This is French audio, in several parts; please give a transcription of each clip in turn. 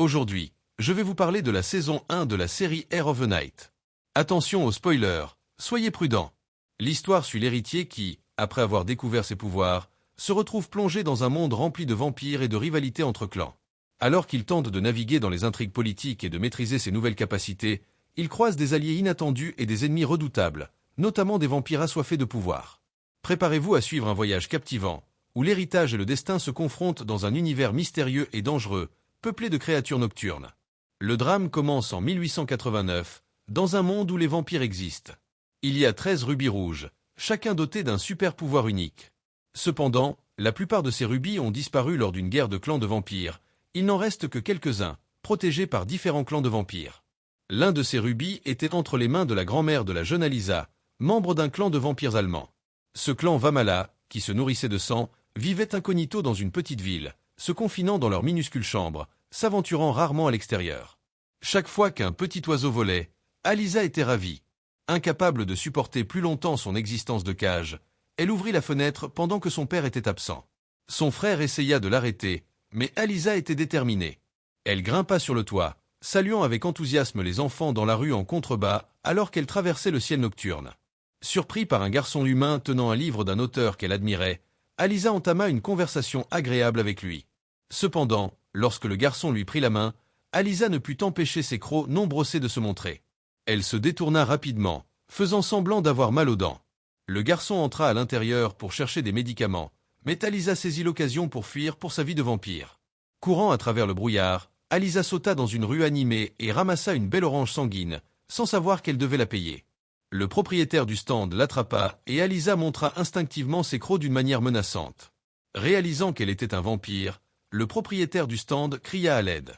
Aujourd'hui, je vais vous parler de la saison 1 de la série Air of the Night. Attention aux spoilers, soyez prudents. L'histoire suit l'héritier qui, après avoir découvert ses pouvoirs, se retrouve plongé dans un monde rempli de vampires et de rivalités entre clans. Alors qu'il tente de naviguer dans les intrigues politiques et de maîtriser ses nouvelles capacités, il croise des alliés inattendus et des ennemis redoutables, notamment des vampires assoiffés de pouvoir. Préparez-vous à suivre un voyage captivant, où l'héritage et le destin se confrontent dans un univers mystérieux et dangereux, peuplé de créatures nocturnes. Le drame commence en 1889, dans un monde où les vampires existent. Il y a 13 rubis rouges, chacun doté d'un super pouvoir unique. Cependant, la plupart de ces rubis ont disparu lors d'une guerre de clans de vampires. Il n'en reste que quelques-uns, protégés par différents clans de vampires. L'un de ces rubis était entre les mains de la grand-mère de la jeune Alisa, membre d'un clan de vampires allemands. Ce clan Vamala, qui se nourrissait de sang, vivait incognito dans une petite ville, se confinant dans leur minuscule chambre, s'aventurant rarement à l'extérieur. Chaque fois qu'un petit oiseau volait, Alisa était ravie. Incapable de supporter plus longtemps son existence de cage, elle ouvrit la fenêtre pendant que son père était absent. Son frère essaya de l'arrêter, mais Alisa était déterminée. Elle grimpa sur le toit, saluant avec enthousiasme les enfants dans la rue en contrebas alors qu'elle traversait le ciel nocturne. Surpris par un garçon humain tenant un livre d'un auteur qu'elle admirait, Alisa entama une conversation agréable avec lui. Cependant, lorsque le garçon lui prit la main, Alisa ne put empêcher ses crocs non brossés de se montrer. Elle se détourna rapidement, faisant semblant d'avoir mal aux dents. Le garçon entra à l'intérieur pour chercher des médicaments, mais Alisa saisit l'occasion pour fuir pour sa vie de vampire. Courant à travers le brouillard, Alisa sauta dans une rue animée et ramassa une belle orange sanguine, sans savoir qu'elle devait la payer. Le propriétaire du stand l'attrapa et Alisa montra instinctivement ses crocs d'une manière menaçante. Réalisant qu'elle était un vampire, le propriétaire du stand cria à l'aide.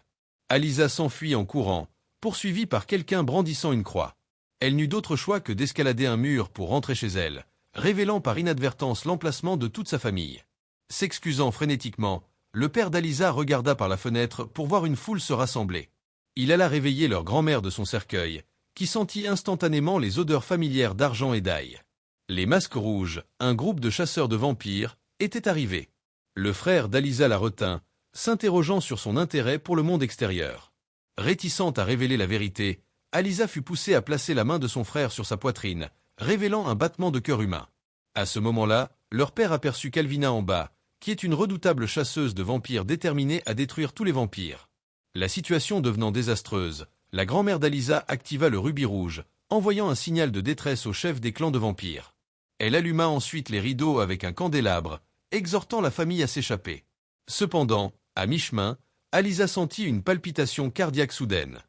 Alisa s'enfuit en courant, poursuivie par quelqu'un brandissant une croix. Elle n'eut d'autre choix que d'escalader un mur pour rentrer chez elle, révélant par inadvertance l'emplacement de toute sa famille. S'excusant frénétiquement, le père d'Alisa regarda par la fenêtre pour voir une foule se rassembler. Il alla réveiller leur grand-mère de son cercueil, qui sentit instantanément les odeurs familières d'argent et d'ail. Les Masques Rouges, un groupe de chasseurs de vampires, étaient arrivés. Le frère d'Alisa la retint, s'interrogeant sur son intérêt pour le monde extérieur. Réticente à révéler la vérité, Alisa fut poussée à placer la main de son frère sur sa poitrine, révélant un battement de cœur humain. À ce moment-là, leur père aperçut Calvina en bas, qui est une redoutable chasseuse de vampires déterminée à détruire tous les vampires. La situation devenant désastreuse, la grand-mère d'Alisa activa le rubis rouge, envoyant un signal de détresse au chef des clans de vampires. Elle alluma ensuite les rideaux avec un candélabre, exhortant la famille à s'échapper. Cependant, à mi-chemin, Alisa sentit une palpitation cardiaque soudaine.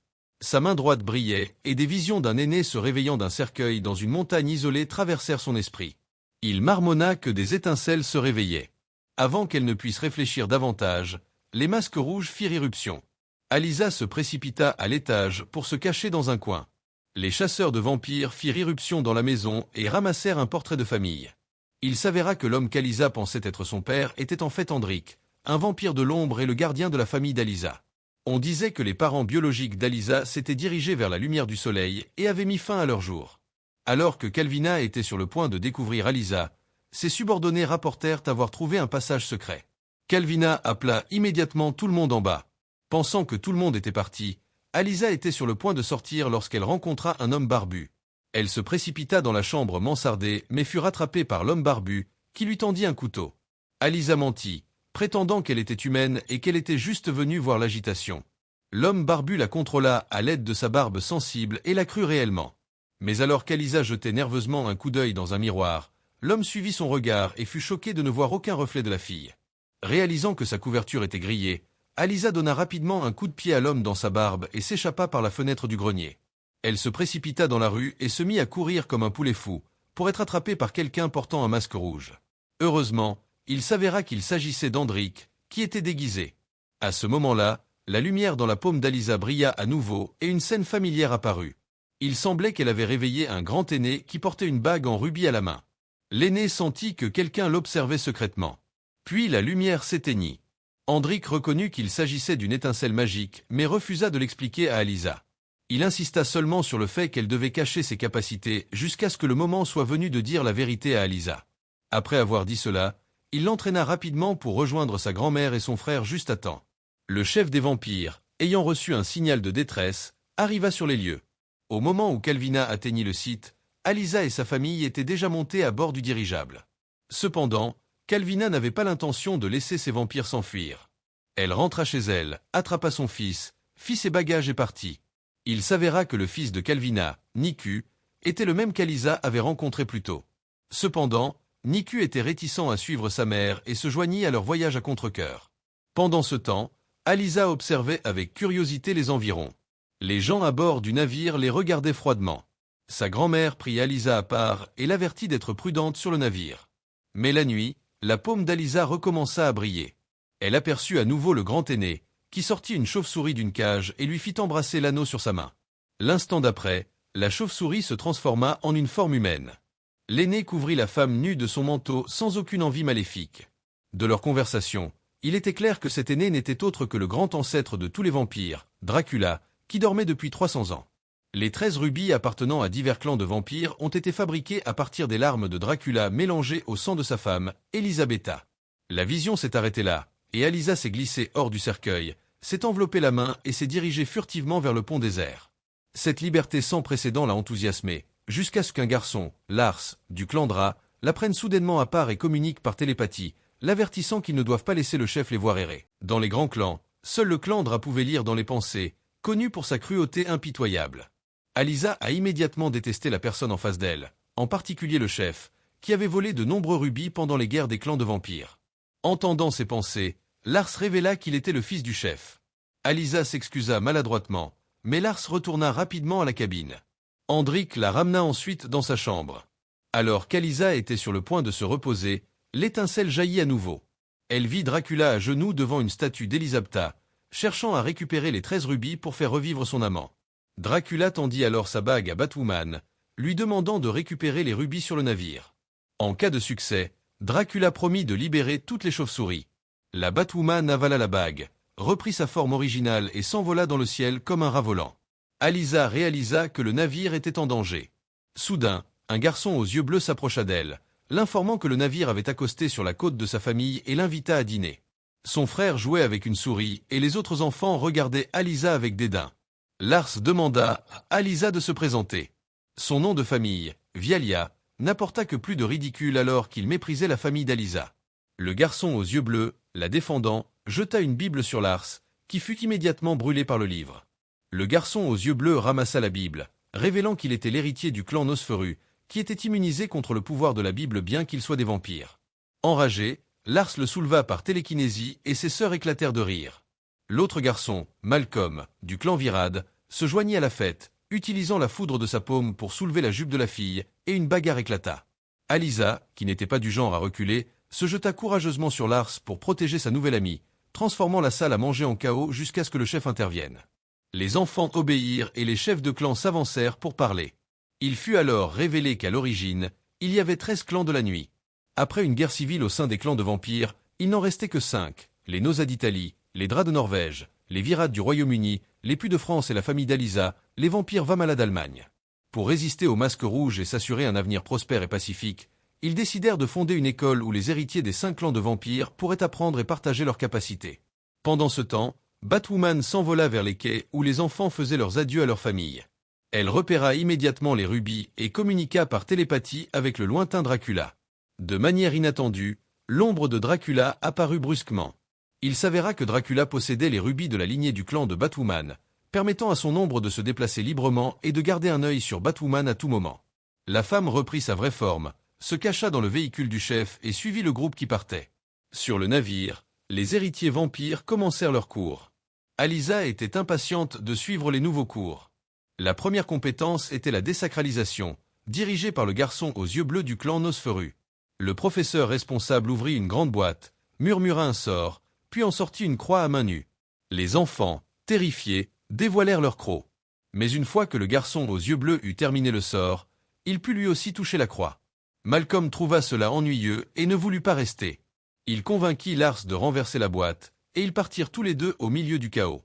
Sa main droite brillait, et des visions d'un aîné se réveillant d'un cercueil dans une montagne isolée traversèrent son esprit. Il marmonna que des étincelles se réveillaient. Avant qu'elle ne puisse réfléchir davantage, les Masques Rouges firent irruption. Alisa se précipita à l'étage pour se cacher dans un coin. Les chasseurs de vampires firent irruption dans la maison et ramassèrent un portrait de famille. Il s'avéra que l'homme qu'Alisa pensait être son père était en fait Andric, un vampire de l'ombre et le gardien de la famille d'Alisa. On disait que les parents biologiques d'Alisa s'étaient dirigés vers la lumière du soleil et avaient mis fin à leur jour. Alors que Calvina était sur le point de découvrir Alisa, ses subordonnés rapportèrent avoir trouvé un passage secret. Calvina appela immédiatement tout le monde en bas. Pensant que tout le monde était parti, Alisa était sur le point de sortir lorsqu'elle rencontra un homme barbu. Elle se précipita dans la chambre mansardée mais fut rattrapée par l'homme barbu, qui lui tendit un couteau. Alisa mentit, prétendant qu'elle était humaine et qu'elle était juste venue voir l'agitation. L'homme barbu la contrôla à l'aide de sa barbe sensible et la crut réellement. Mais alors qu'Alisa jetait nerveusement un coup d'œil dans un miroir, l'homme suivit son regard et fut choqué de ne voir aucun reflet de la fille. Réalisant que sa couverture était grillée, Alisa donna rapidement un coup de pied à l'homme dans sa barbe et s'échappa par la fenêtre du grenier. Elle se précipita dans la rue et se mit à courir comme un poulet fou, pour être attrapée par quelqu'un portant un masque rouge. Heureusement, il s'avéra qu'il s'agissait d'Andric, qui était déguisé. À ce moment-là, la lumière dans la paume d'Alisa brilla à nouveau et une scène familière apparut. Il semblait qu'elle avait réveillé un grand aîné qui portait une bague en rubis à la main. L'aîné sentit que quelqu'un l'observait secrètement. Puis la lumière s'éteignit. Andric reconnut qu'il s'agissait d'une étincelle magique, mais refusa de l'expliquer à Alisa. Il insista seulement sur le fait qu'elle devait cacher ses capacités jusqu'à ce que le moment soit venu de dire la vérité à Alisa. Après avoir dit cela, il l'entraîna rapidement pour rejoindre sa grand-mère et son frère juste à temps. Le chef des vampires, ayant reçu un signal de détresse, arriva sur les lieux. Au moment où Calvina atteignit le site, Alisa et sa famille étaient déjà montés à bord du dirigeable. Cependant, Calvina n'avait pas l'intention de laisser ses vampires s'enfuir. Elle rentra chez elle, attrapa son fils, fit ses bagages et partit. Il s'avéra que le fils de Calvina, Niku, était le même qu'Alisa avait rencontré plus tôt. Cependant, Niku était réticent à suivre sa mère et se joignit à leur voyage à contre-cœur. Pendant ce temps, Alisa observait avec curiosité les environs. Les gens à bord du navire les regardaient froidement. Sa grand-mère prit Alisa à part et l'avertit d'être prudente sur le navire. Mais la nuit, la paume d'Alisa recommença à briller. Elle aperçut à nouveau le grand aîné, qui sortit une chauve-souris d'une cage et lui fit embrasser l'anneau sur sa main. L'instant d'après, la chauve-souris se transforma en une forme humaine. L'aîné couvrit la femme nue de son manteau sans aucune envie maléfique. De leur conversation, il était clair que cet aîné n'était autre que le grand ancêtre de tous les vampires, Dracula, qui dormait depuis 300 ans. Les 13 rubis appartenant à divers clans de vampires ont été fabriqués à partir des larmes de Dracula mélangées au sang de sa femme, Elisabetta. La vision s'est arrêtée là, et Alisa s'est glissée hors du cercueil, s'est enveloppée la main et s'est dirigée furtivement vers le pont désert. Cette liberté sans précédent l'a enthousiasmée, jusqu'à ce qu'un garçon, Lars, du clan Dra, la prenne soudainement à part et communique par télépathie, l'avertissant qu'ils ne doivent pas laisser le chef les voir errer. Dans les grands clans, seul le clan Dra pouvait lire dans les pensées, connu pour sa cruauté impitoyable. Alisa a immédiatement détesté la personne en face d'elle, en particulier le chef, qui avait volé de nombreux rubis pendant les guerres des clans de vampires. Entendant ses pensées, Lars révéla qu'il était le fils du chef. Alisa s'excusa maladroitement, mais Lars retourna rapidement à la cabine. Hendrik la ramena ensuite dans sa chambre. Alors qu'Alisa était sur le point de se reposer, l'étincelle jaillit à nouveau. Elle vit Dracula à genoux devant une statue d'Elisabetta, cherchant à récupérer les 13 rubis pour faire revivre son amant. Dracula tendit alors sa bague à Batwoman, lui demandant de récupérer les rubis sur le navire. En cas de succès, Dracula promit de libérer toutes les chauves-souris. La Batwoman avala la bague, reprit sa forme originale et s'envola dans le ciel comme un rat volant. Alisa réalisa que le navire était en danger. Soudain, un garçon aux yeux bleus s'approcha d'elle, l'informant que le navire avait accosté sur la côte de sa famille et l'invita à dîner. Son frère jouait avec une souris et les autres enfants regardaient Alisa avec dédain. Lars demanda à Alisa de se présenter. Son nom de famille, Vialia, n'apporta que plus de ridicule alors qu'il méprisait la famille d'Alisa. Le garçon aux yeux bleus, la défendant, jeta une Bible sur Lars, qui fut immédiatement brûlé par le livre. Le garçon aux yeux bleus ramassa la Bible, révélant qu'il était l'héritier du clan Nosferu, qui était immunisé contre le pouvoir de la Bible bien qu'il soit des vampires. Enragé, Lars le souleva par télékinésie et ses sœurs éclatèrent de rire. L'autre garçon, Malcolm, du clan Virad, se joignit à la fête, utilisant la foudre de sa paume pour soulever la jupe de la fille, et une bagarre éclata. Alisa, qui n'était pas du genre à reculer, se jeta courageusement sur Lars pour protéger sa nouvelle amie, transformant la salle à manger en chaos jusqu'à ce que le chef intervienne. Les enfants obéirent et les chefs de clan s'avancèrent pour parler. Il fut alors révélé qu'à l'origine, il y avait 13 clans de la nuit. Après une guerre civile au sein des clans de vampires, il n'en restait que 5, les Nosa d'Italie, les Dra de Norvège, les Virad du Royaume-Uni, les Pus de France et la famille d'Alisa, les vampires Vamala d'Allemagne. Pour résister aux masques rouges et s'assurer un avenir prospère et pacifique, ils décidèrent de fonder une école où les héritiers des 5 clans de vampires pourraient apprendre et partager leurs capacités. Pendant ce temps, Batwoman s'envola vers les quais où les enfants faisaient leurs adieux à leur famille. Elle repéra immédiatement les rubis et communiqua par télépathie avec le lointain Dracula. De manière inattendue, l'ombre de Dracula apparut brusquement. Il s'avéra que Dracula possédait les rubis de la lignée du clan de Batwoman, permettant à son ombre de se déplacer librement et de garder un œil sur Batwoman à tout moment. La femme reprit sa vraie forme, se cacha dans le véhicule du chef et suivit le groupe qui partait. Sur le navire, les héritiers vampires commencèrent leur cours. Alisa était impatiente de suivre les nouveaux cours. La première compétence était la désacralisation, dirigée par le garçon aux yeux bleus du clan Nosferu. Le professeur responsable ouvrit une grande boîte, murmura un sort, puis en sortit une croix à main nue. Les enfants, terrifiés, dévoilèrent leur croc. Mais une fois que le garçon aux yeux bleus eut terminé le sort, il put lui aussi toucher la croix. Malcolm trouva cela ennuyeux et ne voulut pas rester. Il convainquit Lars de renverser la boîte, et ils partirent tous les deux au milieu du chaos.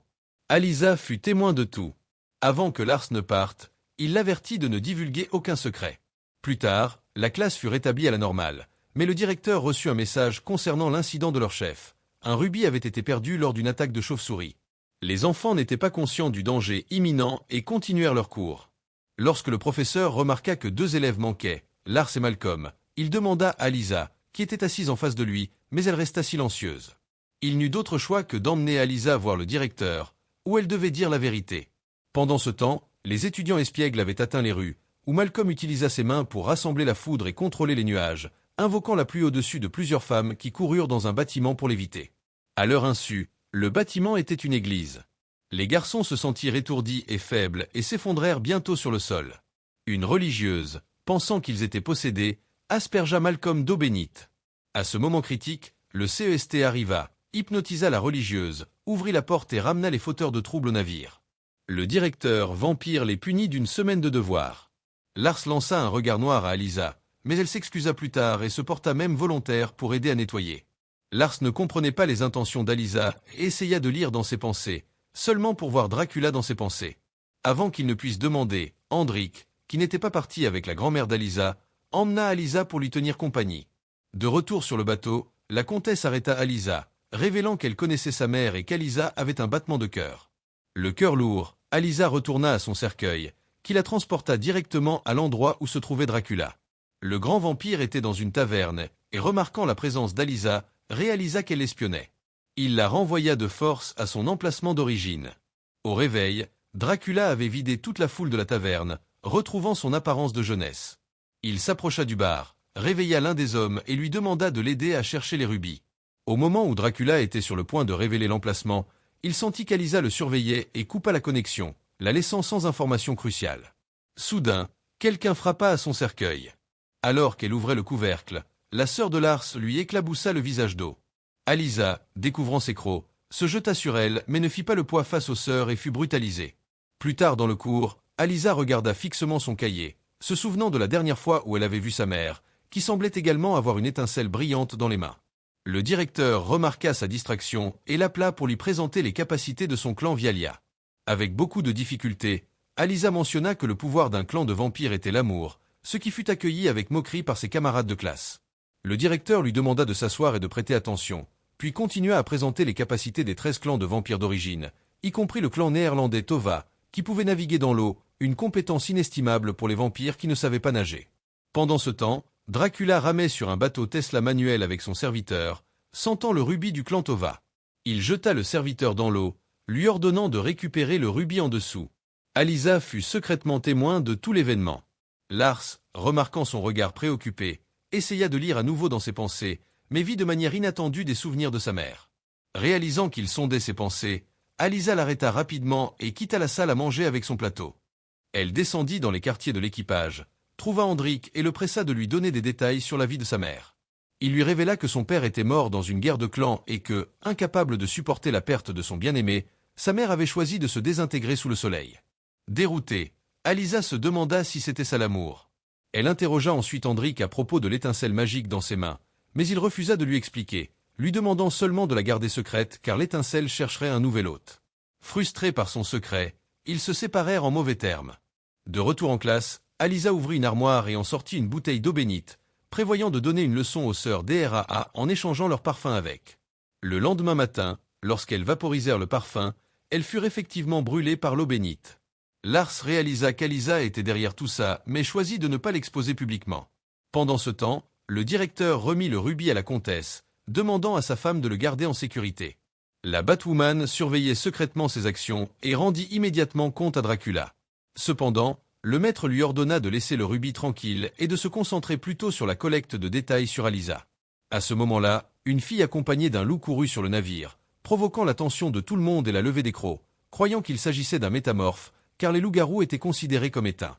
Alisa fut témoin de tout. Avant que Lars ne parte, il l'avertit de ne divulguer aucun secret. Plus tard, la classe fut rétablie à la normale, mais le directeur reçut un message concernant l'incident de leur chef. Un rubis avait été perdu lors d'une attaque de chauve-souris. Les enfants n'étaient pas conscients du danger imminent et continuèrent leur cours. Lorsque le professeur remarqua que 2 élèves manquaient, Lars et Malcolm, il demanda à Lisa, qui était assise en face de lui, mais elle resta silencieuse. Il n'eut d'autre choix que d'emmener Alisa voir le directeur, où elle devait dire la vérité. Pendant ce temps, les étudiants espiègles avaient atteint les rues, où Malcolm utilisa ses mains pour rassembler la foudre et contrôler les nuages, invoquant la pluie au-dessus de plusieurs femmes qui coururent dans un bâtiment pour l'éviter. À leur insu, le bâtiment était une église. Les garçons se sentirent étourdis et faibles et s'effondrèrent bientôt sur le sol. Une religieuse, pensant qu'ils étaient possédés, aspergea Malcolm d'eau bénite. À ce moment critique, le CEST arriva, hypnotisa la religieuse, ouvrit la porte et ramena les fauteurs de troubles au navire. Le directeur vampire les punit d'1 semaine de devoir. Lars lança un regard noir à Alisa, mais elle s'excusa plus tard et se porta même volontaire pour aider à nettoyer. Lars ne comprenait pas les intentions d'Alisa et essaya de lire dans ses pensées, seulement pour voir Dracula dans ses pensées. Avant qu'il ne puisse demander, Hendrik, qui n'était pas parti avec la grand-mère d'Alisa, emmena Alisa pour lui tenir compagnie. De retour sur le bateau, la comtesse arrêta Alisa, révélant qu'elle connaissait sa mère et qu'Alisa avait un battement de cœur. Le cœur lourd, Alisa retourna à son cercueil, qui la transporta directement à l'endroit où se trouvait Dracula. Le grand vampire était dans une taverne, et remarquant la présence d'Alisa, réalisa qu'elle espionnait. Il la renvoya de force à son emplacement d'origine. Au réveil, Dracula avait vidé toute la foule de la taverne, retrouvant son apparence de jeunesse. Il s'approcha du bar, réveilla l'un des hommes et lui demanda de l'aider à chercher les rubis. Au moment où Dracula était sur le point de révéler l'emplacement, il sentit qu'Alisa le surveillait et coupa la connexion, la laissant sans information cruciale. Soudain, quelqu'un frappa à son cercueil. Alors qu'elle ouvrait le couvercle, la sœur de Lars lui éclaboussa le visage d'eau. Alisa, découvrant ses crocs, se jeta sur elle mais ne fit pas le poids face aux sœurs et fut brutalisée. Plus tard dans le cours, Alisa regarda fixement son cahier, se souvenant de la dernière fois où elle avait vu sa mère, qui semblait également avoir une étincelle brillante dans les mains. Le directeur remarqua sa distraction et l'appela pour lui présenter les capacités de son clan Vialia. Avec beaucoup de difficultés, Alisa mentionna que le pouvoir d'un clan de vampires était l'amour, ce qui fut accueilli avec moquerie par ses camarades de classe. Le directeur lui demanda de s'asseoir et de prêter attention, puis continua à présenter les capacités des 13 clans de vampires d'origine, y compris le clan néerlandais Tova, qui pouvait naviguer dans l'eau, une compétence inestimable pour les vampires qui ne savaient pas nager. Pendant ce temps, Dracula ramait sur un bateau Tesla manuel avec son serviteur, sentant le rubis du clan Tova. Il jeta le serviteur dans l'eau, lui ordonnant de récupérer le rubis en dessous. Alisa fut secrètement témoin de tout l'événement. Lars, remarquant son regard préoccupé, essaya de lire à nouveau dans ses pensées, mais vit de manière inattendue des souvenirs de sa mère. Réalisant qu'il sondait ses pensées, Alisa l'arrêta rapidement et quitta la salle à manger avec son plateau. Elle descendit dans les quartiers de l'équipage, trouva Hendrik et le pressa de lui donner des détails sur la vie de sa mère. Il lui révéla que son père était mort dans une guerre de clans et que, incapable de supporter la perte de son bien-aimé, sa mère avait choisi de se désintégrer sous le soleil. Déroutée, Alisa se demanda si c'était ça l'amour. Elle interrogea ensuite Hendrik à propos de l'étincelle magique dans ses mains, mais il refusa de lui expliquer, lui demandant seulement de la garder secrète car l'étincelle chercherait un nouvel hôte. Frustré par son secret, ils se séparèrent en mauvais termes. De retour en classe, Alisa ouvrit une armoire et en sortit une bouteille d'eau bénite, prévoyant de donner une leçon aux sœurs DRAA en échangeant leur parfum avec. Le lendemain matin, lorsqu'elles vaporisèrent le parfum, elles furent effectivement brûlées par l'eau bénite. Lars réalisa qu'Alisa était derrière tout ça, mais choisit de ne pas l'exposer publiquement. Pendant ce temps, le directeur remit le rubis à la comtesse, demandant à sa femme de le garder en sécurité. La Batwoman surveillait secrètement ses actions et rendit immédiatement compte à Dracula. Cependant, le maître lui ordonna de laisser le rubis tranquille et de se concentrer plutôt sur la collecte de détails sur Alisa. À ce moment-là, une fille accompagnée d'un loup courut sur le navire, provoquant l'attention de tout le monde et la levée des crocs, croyant qu'il s'agissait d'un métamorphe, car les loups-garous étaient considérés comme éteints.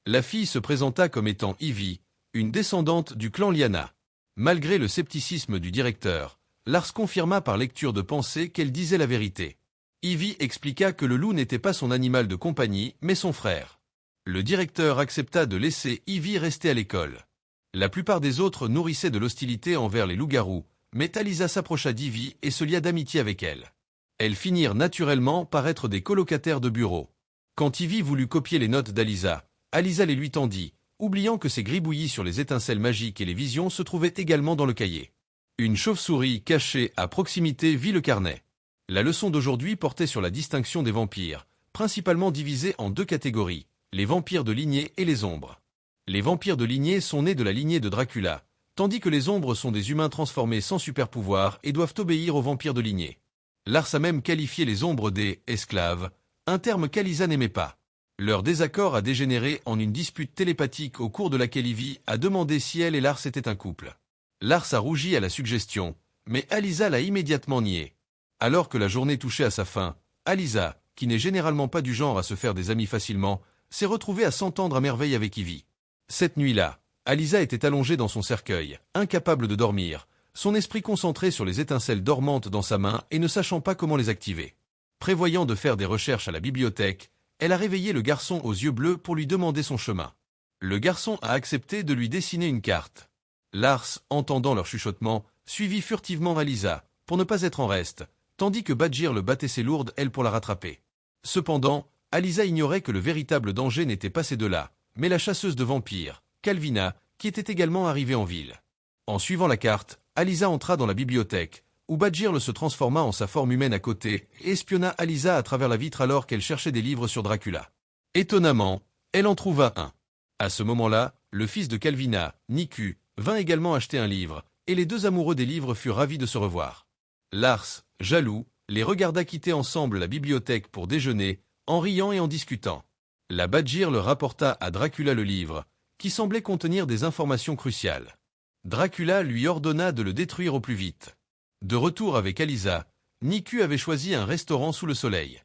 La fille se présenta comme étant Ivy, une descendante du clan Lyanna. Malgré le scepticisme du directeur, Lars confirma par lecture de pensée qu'elle disait la vérité. Ivy expliqua que le loup n'était pas son animal de compagnie, mais son frère. Le directeur accepta de laisser Ivy rester à l'école. La plupart des autres nourrissaient de l'hostilité envers les loups-garous, mais Alisa s'approcha d'Ivy et se lia d'amitié avec elle. Elles finirent naturellement par être des colocataires de bureau. Quand Ivy voulut copier les notes d'Alisa, Alisa les lui tendit, oubliant que ses gribouillis sur les étincelles magiques et les visions se trouvaient également dans le cahier. Une chauve-souris cachée à proximité vit le carnet. La leçon d'aujourd'hui portait sur la distinction des vampires, principalement divisés en deux catégories, les vampires de lignée et les ombres. Les vampires de lignée sont nés de la lignée de Dracula, tandis que les ombres sont des humains transformés sans super-pouvoir et doivent obéir aux vampires de lignée. Lars a même qualifié les ombres des « esclaves », un terme qu'Alysa n'aimait pas. Leur désaccord a dégénéré en une dispute télépathique au cours de laquelle Ivy a demandé si elle et Lars étaient un couple. Lars a rougi à la suggestion, mais Alysa l'a immédiatement nié. Alors que la journée touchait à sa fin, Alysa, qui n'est généralement pas du genre à se faire des amis facilement, s'est retrouvée à s'entendre à merveille avec Ivy. Cette nuit-là, Alysa était allongée dans son cercueil, incapable de dormir, son esprit concentré sur les étincelles dormantes dans sa main et ne sachant pas comment les activer. Prévoyant de faire des recherches à la bibliothèque, elle a réveillé le garçon aux yeux bleus pour lui demander son chemin. Le garçon a accepté de lui dessiner une carte. Lars, entendant leur chuchotement, suivit furtivement Alysa, pour ne pas être en reste, tandis que Badgir le battait ses lourdes ailes pour la rattraper. Cependant, Alysa ignorait que le véritable danger n'était pas ces deux-là, mais la chasseuse de vampires, Calvina, qui était également arrivée en ville. En suivant la carte, Alysa entra dans la bibliothèque, où Badgir se transforma en sa forme humaine à côté et espionna Alysa à travers la vitre alors qu'elle cherchait des livres sur Dracula. Étonnamment, elle en trouva un. À ce moment-là, le fils de Calvina, Niku, vint également acheter un livre, et les deux amoureux des livres furent ravis de se revoir. Lars, jaloux, les regarda quitter ensemble la bibliothèque pour déjeuner, en riant et en discutant. La Badgir leur rapporta à Dracula le livre, qui semblait contenir des informations cruciales. Dracula lui ordonna de le détruire au plus vite. De retour avec Alysa, Niku avait choisi un restaurant sous le soleil.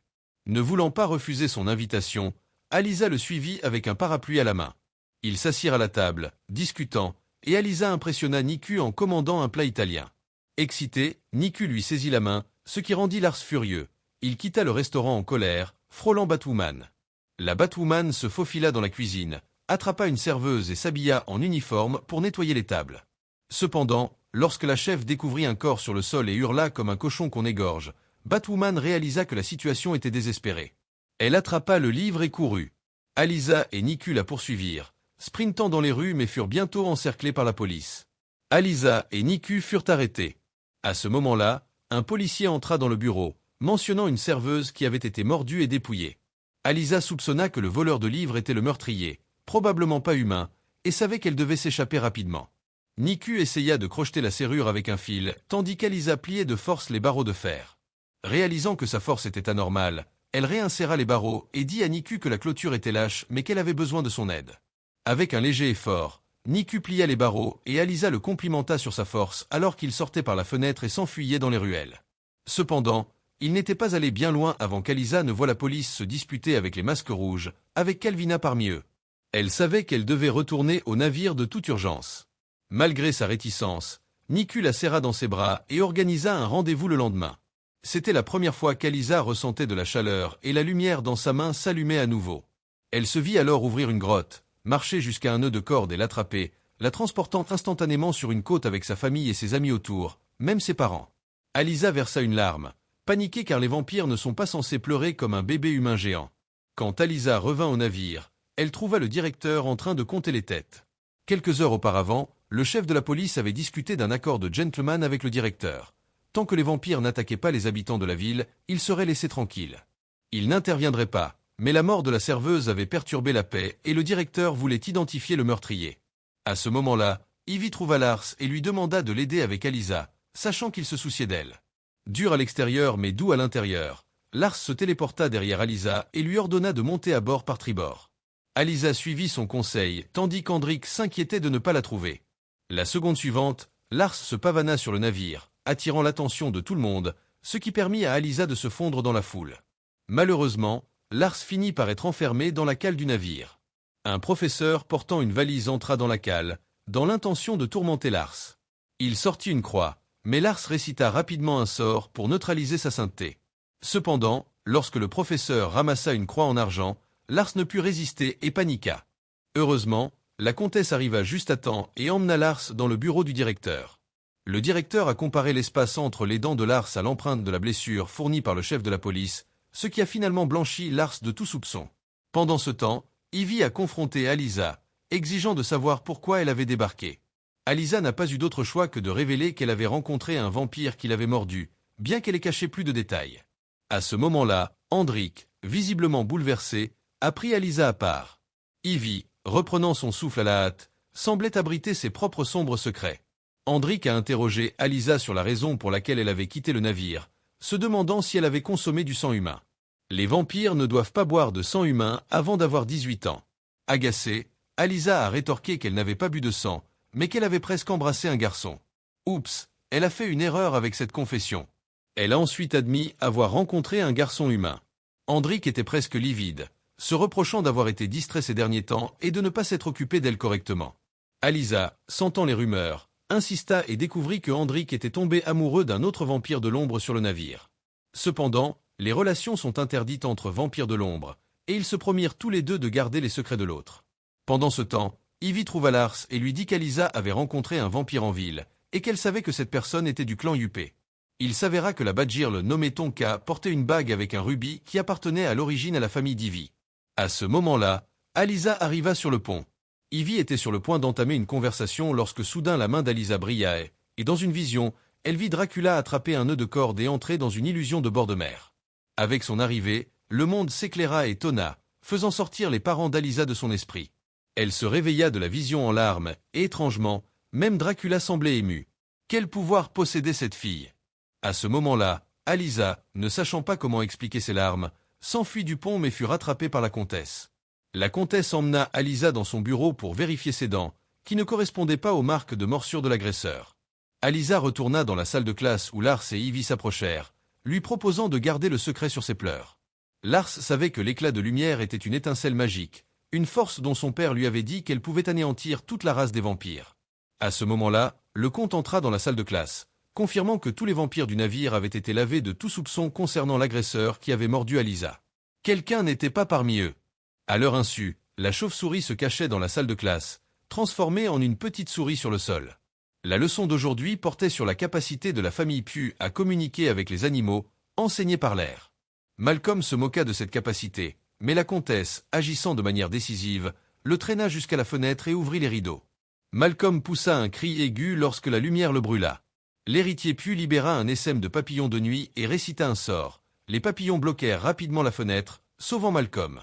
Ne voulant pas refuser son invitation, Alysa le suivit avec un parapluie à la main. Ils s'assirent à la table, discutant, et Alysa impressionna Niku en commandant un plat italien. Excité, Niku lui saisit la main, ce qui rendit Lars furieux. Il quitta le restaurant en colère, frôlant Batwoman. La Batwoman se faufila dans la cuisine, attrapa une serveuse et s'habilla en uniforme pour nettoyer les tables. Cependant, lorsque la chef découvrit un corps sur le sol et hurla comme un cochon qu'on égorge, Batwoman réalisa que la situation était désespérée. Elle attrapa le livre et courut. Alysa et Niku la poursuivirent, sprintant dans les rues mais furent bientôt encerclés par la police. Alysa et Niku furent arrêtés. À ce moment-là, un policier entra dans le bureau, mentionnant une serveuse qui avait été mordue et dépouillée. Alysa soupçonna que le voleur de livres était le meurtrier, probablement pas humain, et savait qu'elle devait s'échapper rapidement. Niku essaya de crocheter la serrure avec un fil, tandis qu'Alysa pliait de force les barreaux de fer. Réalisant que sa force était anormale, elle réinséra les barreaux et dit à Niku que la clôture était lâche mais qu'elle avait besoin de son aide. Avec un léger effort, Niku plia les barreaux et Alysa le complimenta sur sa force alors qu'il sortait par la fenêtre et s'enfuyait dans les ruelles. Cependant, il n'était pas allé bien loin avant qu'Alysa ne voie la police se disputer avec les masques rouges, avec Calvina parmi eux. Elle savait qu'elle devait retourner au navire de toute urgence. Malgré sa réticence, Niku la serra dans ses bras et organisa un rendez-vous le lendemain. C'était la première fois qu'Alysa ressentait de la chaleur et la lumière dans sa main s'allumait à nouveau. Elle se vit alors ouvrir une grotte, marcher jusqu'à un nœud de corde et l'attraper, la transportant instantanément sur une côte avec sa famille et ses amis autour, même ses parents. Alysa versa une larme, paniquée car les vampires ne sont pas censés pleurer comme un bébé humain géant. Quand Alysa revint au navire, elle trouva le directeur en train de compter les têtes. Quelques heures auparavant, le chef de la police avait discuté d'un accord de gentleman avec le directeur. Tant que les vampires n'attaquaient pas les habitants de la ville, ils seraient laissés tranquilles. Ils n'interviendraient pas, mais la mort de la serveuse avait perturbé la paix et le directeur voulait identifier le meurtrier. À ce moment-là, Ivy trouva Lars et lui demanda de l'aider avec Alysa, sachant qu'il se souciait d'elle. Dur à l'extérieur mais doux à l'intérieur, Lars se téléporta derrière Alysa et lui ordonna de monter à bord par tribord. Alysa suivit son conseil, tandis qu'Hendrik s'inquiétait de ne pas la trouver. La seconde suivante, Lars se pavana sur le navire, attirant l'attention de tout le monde, ce qui permit à Alysa de se fondre dans la foule. Malheureusement, Lars finit par être enfermé dans la cale du navire. Un professeur portant une valise entra dans la cale, dans l'intention de tourmenter Lars. Il sortit une croix, mais Lars récita rapidement un sort pour neutraliser sa sainteté. Cependant, lorsque le professeur ramassa une croix en argent, Lars ne put résister et paniqua. Heureusement, la comtesse arriva juste à temps et emmena Lars dans le bureau du directeur. Le directeur a comparé l'espace entre les dents de Lars à l'empreinte de la blessure fournie par le chef de la police, ce qui a finalement blanchi Lars de tout soupçon. Pendant ce temps, Ivy a confronté Alysa, exigeant de savoir pourquoi elle avait débarqué. Alysa n'a pas eu d'autre choix que de révéler qu'elle avait rencontré un vampire qui l'avait mordu, bien qu'elle ait caché plus de détails. À ce moment-là, Hendrik, visiblement bouleversé, a pris Alisa à part. Ivy, reprenant son souffle à la hâte, semblait abriter ses propres sombres secrets. Hendrik a interrogé Alisa sur la raison pour laquelle elle avait quitté le navire, se demandant si elle avait consommé du sang humain. Les vampires ne doivent pas boire de sang humain avant d'avoir 18 ans. Agacée, Alisa a rétorqué qu'elle n'avait pas bu de sang, mais qu'elle avait presque embrassé un garçon. Oups, elle a fait une erreur avec cette confession. Elle a ensuite admis avoir rencontré un garçon humain. Hendrik était presque livide, se reprochant d'avoir été distrait ces derniers temps et de ne pas s'être occupé d'elle correctement. Alisa, sentant les rumeurs, insista et découvrit que Hendrik était tombé amoureux d'un autre vampire de l'ombre sur le navire. Cependant, les relations sont interdites entre vampires de l'ombre, et ils se promirent tous les deux de garder les secrets de l'autre. Pendant ce temps, Ivy trouva Lars et lui dit qu'Alisa avait rencontré un vampire en ville, et qu'elle savait que cette personne était du clan Yuppé. Il s'avéra que la Badgirl nommée Tonka portait une bague avec un rubis qui appartenait à l'origine à la famille d'Ivy. À ce moment-là, Alisa arriva sur le pont. Ivy était sur le point d'entamer une conversation lorsque soudain la main d'Alisa brilla et dans une vision, elle vit Dracula attraper un nœud de corde et entrer dans une illusion de bord de mer. Avec son arrivée, le monde s'éclaira et tonna, faisant sortir les parents d'Alisa de son esprit. Elle se réveilla de la vision en larmes, et étrangement, même Dracula semblait ému. Quel pouvoir possédait cette fille? À ce moment-là, Alisa, ne sachant pas comment expliquer ses larmes, s'enfuit du pont mais fut rattrapée par la comtesse. La comtesse emmena Alisa dans son bureau pour vérifier ses dents, qui ne correspondaient pas aux marques de morsure de l'agresseur. Alisa retourna dans la salle de classe où Lars et Ivy s'approchèrent, lui proposant de garder le secret sur ses pleurs. Lars savait que l'éclat de lumière était une étincelle magique, une force dont son père lui avait dit qu'elle pouvait anéantir toute la race des vampires. À ce moment-là, le comte entra dans la salle de classe, confirmant que tous les vampires du navire avaient été lavés de tout soupçon concernant l'agresseur qui avait mordu Alisa. Quelqu'un n'était pas parmi eux. À leur insu, la chauve-souris se cachait dans la salle de classe, transformée en une petite souris sur le sol. La leçon d'aujourd'hui portait sur la capacité de la famille Pugh à communiquer avec les animaux, enseignée par l'air. Malcolm se moqua de cette capacité, mais la comtesse, agissant de manière décisive, le traîna jusqu'à la fenêtre et ouvrit les rideaux. Malcolm poussa un cri aigu lorsque la lumière le brûla. L'héritier Pugh libéra un essaim de papillons de nuit et récita un sort. Les papillons bloquèrent rapidement la fenêtre, sauvant Malcolm.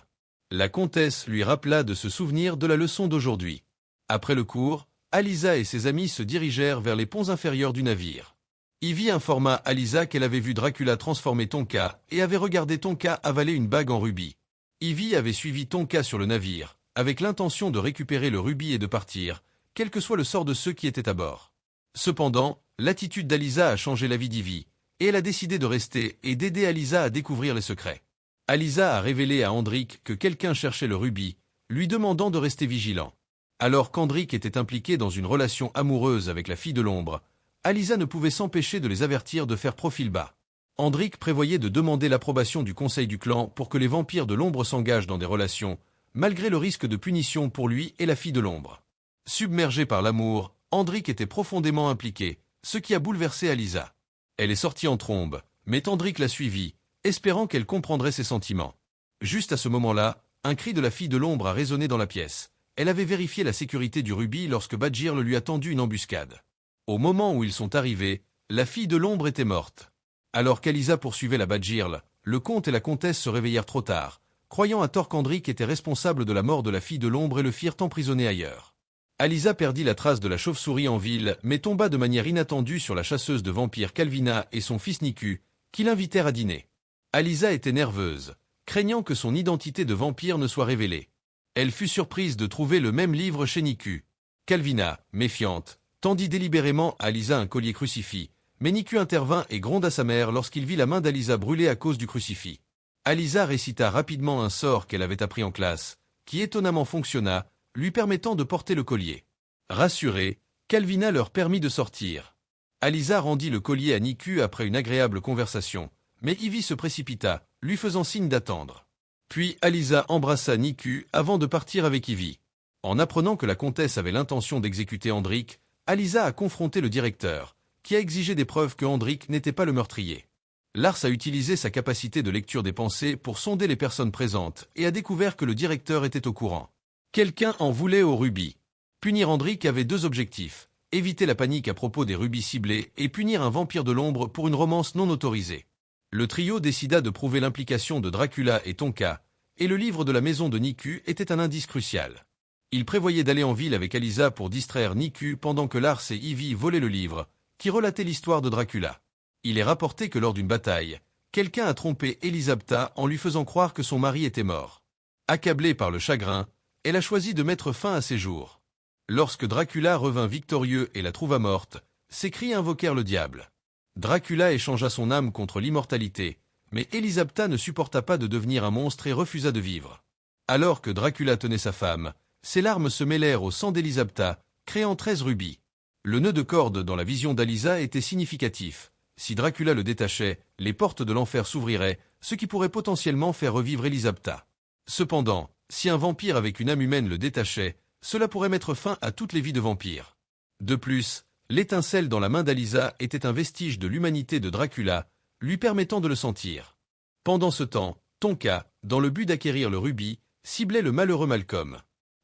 La comtesse lui rappela de se souvenir de la leçon d'aujourd'hui. Après le cours, Alisa et ses amis se dirigèrent vers les ponts inférieurs du navire. Ivy informa Alisa qu'elle avait vu Dracula transformer Tonka et avait regardé Tonka avaler une bague en rubis. Ivy avait suivi Tonka sur le navire, avec l'intention de récupérer le rubis et de partir, quel que soit le sort de ceux qui étaient à bord. Cependant, l'attitude d'Alisa a changé la vie d'Ivy, et elle a décidé de rester et d'aider Alisa à découvrir les secrets. Alisa a révélé à Hendrik que quelqu'un cherchait le rubis, lui demandant de rester vigilant. Alors qu'Hendrik était impliqué dans une relation amoureuse avec la fille de l'ombre, Alisa ne pouvait s'empêcher de les avertir de faire profil bas. Hendrik prévoyait de demander l'approbation du conseil du clan pour que les vampires de l'ombre s'engagent dans des relations, malgré le risque de punition pour lui et la fille de l'ombre. Submergé par l'amour, Hendrik était profondément impliqué, ce qui a bouleversé Alisa. Elle est sortie en trombe, mais Hendrik l'a suivie, espérant qu'elle comprendrait ses sentiments. Juste à ce moment-là, un cri de la fille de l'ombre a résonné dans la pièce. Elle avait vérifié la sécurité du rubis lorsque Badgirl lui a tendu une embuscade. Au moment où ils sont arrivés, la fille de l'ombre était morte. Alors qu'Alisa poursuivait la Badgirl, le comte et la comtesse se réveillèrent trop tard, croyant à tort qu'Hendrik était responsable de la mort de la fille de l'ombre et le firent emprisonner ailleurs. Alisa perdit la trace de la chauve-souris en ville, mais tomba de manière inattendue sur la chasseuse de vampires Calvina et son fils Niku, qui l'invitèrent à dîner. Alisa était nerveuse, craignant que son identité de vampire ne soit révélée. Elle fut surprise de trouver le même livre chez Niku. Calvina, méfiante, tendit délibérément à Alisa un collier crucifix, mais Niku intervint et gronda sa mère lorsqu'il vit la main d'Alisa brûler à cause du crucifix. Alisa récita rapidement un sort qu'elle avait appris en classe, qui étonnamment fonctionna, lui permettant de porter le collier. Rassurée, Calvina leur permit de sortir. Alisa rendit le collier à Niku après une agréable conversation, mais Ivy se précipita, lui faisant signe d'attendre. Puis Alisa embrassa Niku avant de partir avec Ivy. En apprenant que la comtesse avait l'intention d'exécuter Hendrik, Alisa a confronté le directeur, qui a exigé des preuves que Hendrik n'était pas le meurtrier. Lars a utilisé sa capacité de lecture des pensées pour sonder les personnes présentes et a découvert que le directeur était au courant. Quelqu'un en voulait au rubis. Punir Hendrik avait deux objectifs, éviter la panique à propos des rubis ciblés et punir un vampire de l'ombre pour une romance non autorisée. Le trio décida de prouver l'implication de Dracula et Tonka, et le livre de la maison de Niku était un indice crucial. Il prévoyait d'aller en ville avec Alisa pour distraire Niku pendant que Lars et Ivy volaient le livre, qui relatait l'histoire de Dracula. Il est rapporté que lors d'une bataille, quelqu'un a trompé Elisabetta en lui faisant croire que son mari était mort. Accablée par le chagrin, elle a choisi de mettre fin à ses jours. Lorsque Dracula revint victorieux et la trouva morte, ses cris invoquèrent le diable. Dracula échangea son âme contre l'immortalité, mais Elisabetta ne supporta pas de devenir un monstre et refusa de vivre. Alors que Dracula tenait sa femme, ses larmes se mêlèrent au sang d'Elisabetta, créant 13 rubis. Le nœud de corde dans la vision d'Alisa était significatif. Si Dracula le détachait, les portes de l'enfer s'ouvriraient, ce qui pourrait potentiellement faire revivre Elisabetta. Cependant, si un vampire avec une âme humaine le détachait, cela pourrait mettre fin à toutes les vies de vampires. De plus, l'étincelle dans la main d'Alisa était un vestige de l'humanité de Dracula, lui permettant de le sentir. Pendant ce temps, Tonka, dans le but d'acquérir le rubis, ciblait le malheureux Malcolm.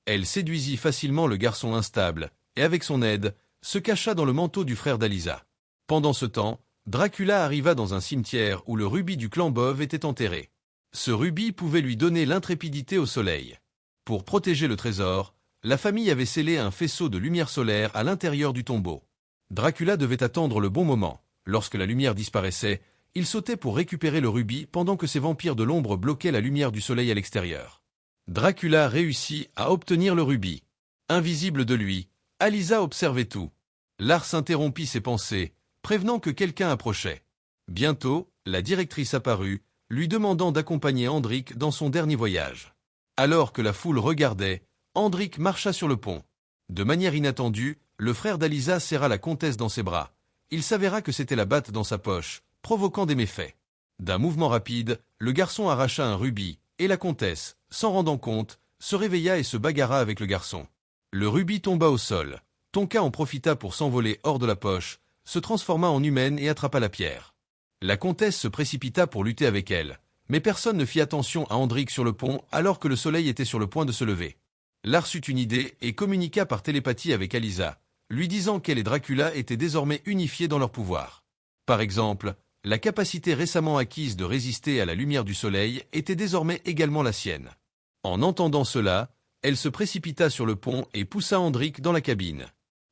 Elle séduisit facilement le garçon instable, et avec son aide, se cacha dans le manteau du frère d'Alisa. Pendant ce temps, Dracula arriva dans un cimetière où le rubis du clan Bove était enterré. Ce rubis pouvait lui donner l'intrépidité au soleil. Pour protéger le trésor, la famille avait scellé un faisceau de lumière solaire à l'intérieur du tombeau. Dracula devait attendre le bon moment. Lorsque la lumière disparaissait, il sautait pour récupérer le rubis pendant que ces vampires de l'ombre bloquaient la lumière du soleil à l'extérieur. Dracula réussit à obtenir le rubis. Invisible de lui, Alisa observait tout. Lars interrompit ses pensées, prévenant que quelqu'un approchait. Bientôt, la directrice apparut, lui demandant d'accompagner Hendrik dans son dernier voyage. Alors que la foule regardait, Hendrik marcha sur le pont. De manière inattendue, le frère d'Alisa serra la comtesse dans ses bras. Il s'avéra que c'était la batte dans sa poche, provoquant des méfaits. D'un mouvement rapide, le garçon arracha un rubis, et la comtesse, s'en rendant compte, se réveilla et se bagarra avec le garçon. Le rubis tomba au sol. Tonka en profita pour s'envoler hors de la poche, se transforma en humaine et attrapa la pierre. La comtesse se précipita pour lutter avec elle, mais personne ne fit attention à Hendrik sur le pont alors que le soleil était sur le point de se lever. Lars eut une idée et communiqua par télépathie avec Alisa, lui disant qu'elle et Dracula étaient désormais unifiés dans leur pouvoir. Par exemple, la capacité récemment acquise de résister à la lumière du soleil était désormais également la sienne. En entendant cela, elle se précipita sur le pont et poussa Hendrik dans la cabine.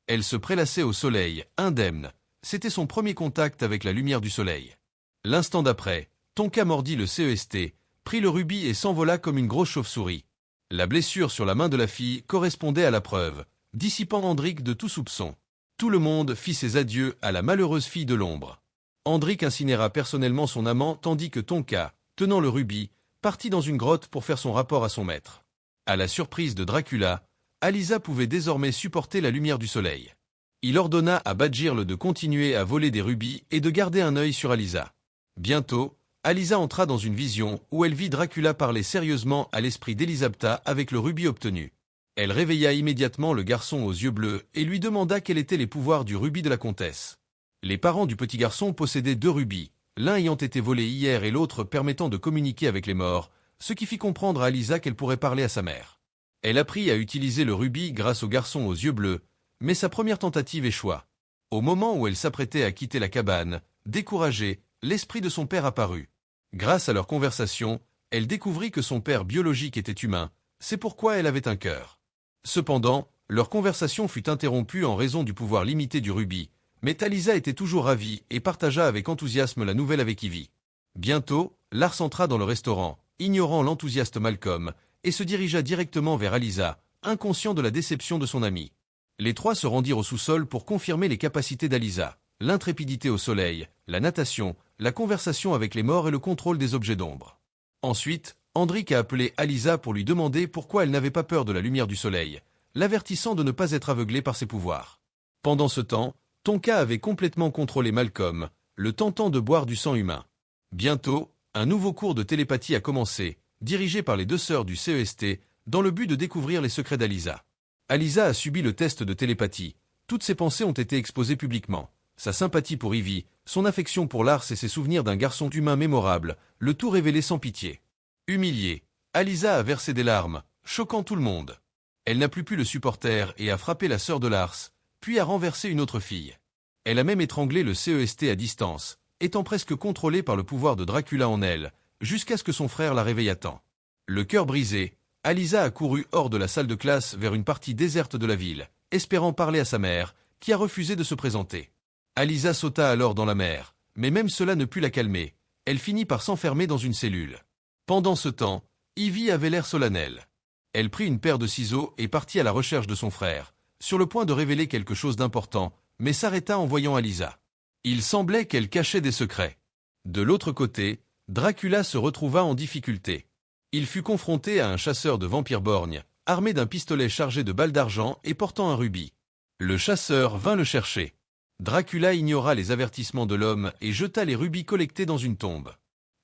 Elle se prélassait au soleil, indemne. C'était son premier contact avec la lumière du soleil. L'instant d'après, Tonka mordit le CEST, prit le rubis et s'envola comme une grosse chauve-souris. La blessure sur la main de la fille correspondait à la preuve, dissipant Hendrik de tout soupçon. Tout le monde fit ses adieux à la malheureuse fille de l'ombre. Hendrik incinéra personnellement son amant tandis que Tonka, tenant le rubis, partit dans une grotte pour faire son rapport à son maître. À la surprise de Dracula, Alisa pouvait désormais supporter la lumière du soleil. Il ordonna à Badgirl de continuer à voler des rubis et de garder un œil sur Alisa. Bientôt, Alisa entra dans une vision où elle vit Dracula parler sérieusement à l'esprit d'Elisabetta avec le rubis obtenu. Elle réveilla immédiatement le garçon aux yeux bleus et lui demanda quels étaient les pouvoirs du rubis de la comtesse. Les parents du petit garçon possédaient 2 rubis, l'un ayant été volé hier et l'autre permettant de communiquer avec les morts, ce qui fit comprendre à Alisa qu'elle pourrait parler à sa mère. Elle apprit à utiliser le rubis grâce au garçon aux yeux bleus, mais sa première tentative échoua. Au moment où elle s'apprêtait à quitter la cabane, découragée, l'esprit de son père apparut. Grâce à leur conversation, elle découvrit que son père biologique était humain, c'est pourquoi elle avait un cœur. Cependant, leur conversation fut interrompue en raison du pouvoir limité du rubis, mais Alisa était toujours ravie et partagea avec enthousiasme la nouvelle avec Ivy. Bientôt, Lars entra dans le restaurant, ignorant l'enthousiaste Malcolm, et se dirigea directement vers Alisa, inconscient de la déception de son ami. Les trois se rendirent au sous-sol pour confirmer les capacités d'Alisa, l'intrépidité au soleil, la natation, la conversation avec les morts et le contrôle des objets d'ombre. Ensuite, Hendrik a appelé Alisa pour lui demander pourquoi elle n'avait pas peur de la lumière du soleil, l'avertissant de ne pas être aveuglée par ses pouvoirs. Pendant ce temps, Tonka avait complètement contrôlé Malcolm, le tentant de boire du sang humain. Bientôt, un nouveau cours de télépathie a commencé, dirigé par les 2 sœurs du CEST, dans le but de découvrir les secrets d'Alisa. Alisa a subi le test de télépathie. Toutes ses pensées ont été exposées publiquement. Sa sympathie pour Ivy, son affection pour Lars et ses souvenirs d'un garçon humain mémorable, le tout révélé sans pitié. Humiliée, Alisa a versé des larmes, choquant tout le monde. Elle n'a plus pu le supporter et a frappé la sœur de Lars, puis a renversé une autre fille. Elle a même étranglé le CEST à distance, étant presque contrôlée par le pouvoir de Dracula en elle, jusqu'à ce que son frère la réveille à temps. Le cœur brisé, Alysa a couru hors de la salle de classe vers une partie déserte de la ville, espérant parler à sa mère, qui a refusé de se présenter. Alysa sauta alors dans la mer, mais même cela ne put la calmer. Elle finit par s'enfermer dans une cellule. Pendant ce temps, Ivy avait l'air solennel. Elle prit une paire de ciseaux et partit à la recherche de son frère, sur le point de révéler quelque chose d'important, mais s'arrêta en voyant Alysa. Il semblait qu'elle cachait des secrets. De l'autre côté, Dracula se retrouva en difficulté. Il fut confronté à un chasseur de vampires borgnes, armé d'un pistolet chargé de balles d'argent et portant un rubis. Le chasseur vint le chercher. Dracula ignora les avertissements de l'homme et jeta les rubis collectés dans une tombe.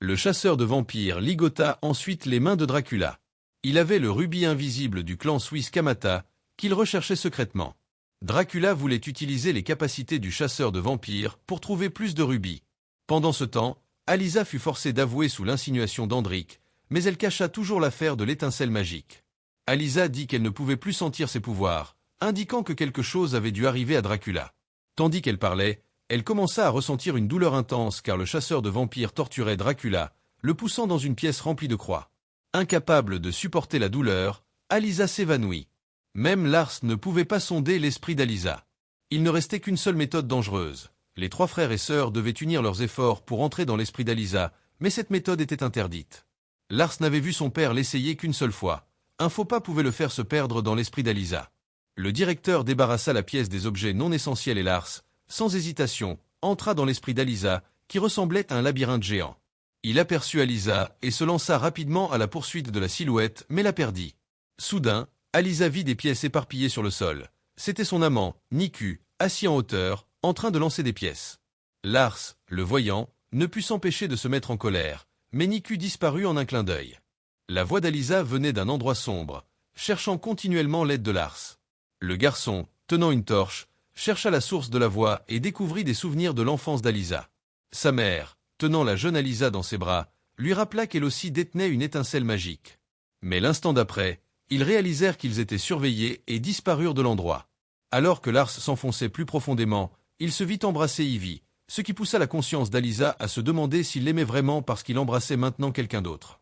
Le chasseur de vampires ligota ensuite les mains de Dracula. Il avait le rubis invisible du clan suisse Kamata, qu'il recherchait secrètement. Dracula voulait utiliser les capacités du chasseur de vampires pour trouver plus de rubis. Pendant ce temps, Alysa fut forcée d'avouer sous l'insinuation d'Andric, mais elle cacha toujours l'affaire de l'étincelle magique. Alysa dit qu'elle ne pouvait plus sentir ses pouvoirs, indiquant que quelque chose avait dû arriver à Dracula. Tandis qu'elle parlait, elle commença à ressentir une douleur intense car le chasseur de vampires torturait Dracula, le poussant dans une pièce remplie de croix. Incapable de supporter la douleur, Alysa s'évanouit. Même Lars ne pouvait pas sonder l'esprit d'Alysa. Il ne restait qu'une seule méthode dangereuse. Les trois frères et sœurs devaient unir leurs efforts pour entrer dans l'esprit d'Alysa, mais cette méthode était interdite. Lars n'avait vu son père l'essayer qu'une seule fois. Un faux pas pouvait le faire se perdre dans l'esprit d'Alysa. Le directeur débarrassa la pièce des objets non essentiels et Lars, sans hésitation, entra dans l'esprit d'Alysa, qui ressemblait à un labyrinthe géant. Il aperçut Alysa et se lança rapidement à la poursuite de la silhouette, mais la perdit. Soudain, Alysa vit des pièces éparpillées sur le sol. C'était son amant, Niku, assis en hauteur, en train de lancer des pièces. Lars, le voyant, ne put s'empêcher de se mettre en colère, mais Niku disparut en un clin d'œil. La voix d'Alysa venait d'un endroit sombre, cherchant continuellement l'aide de Lars. Le garçon, tenant une torche, chercha la source de la voix et découvrit des souvenirs de l'enfance d'Alysa. Sa mère, tenant la jeune Alysa dans ses bras, lui rappela qu'elle aussi détenait une étincelle magique. Mais l'instant d'après, ils réalisèrent qu'ils étaient surveillés et disparurent de l'endroit. Alors que Lars s'enfonçait plus profondément, il se vit embrasser Ivy, ce qui poussa la conscience d'Alysa à se demander s'il l'aimait vraiment parce qu'il embrassait maintenant quelqu'un d'autre.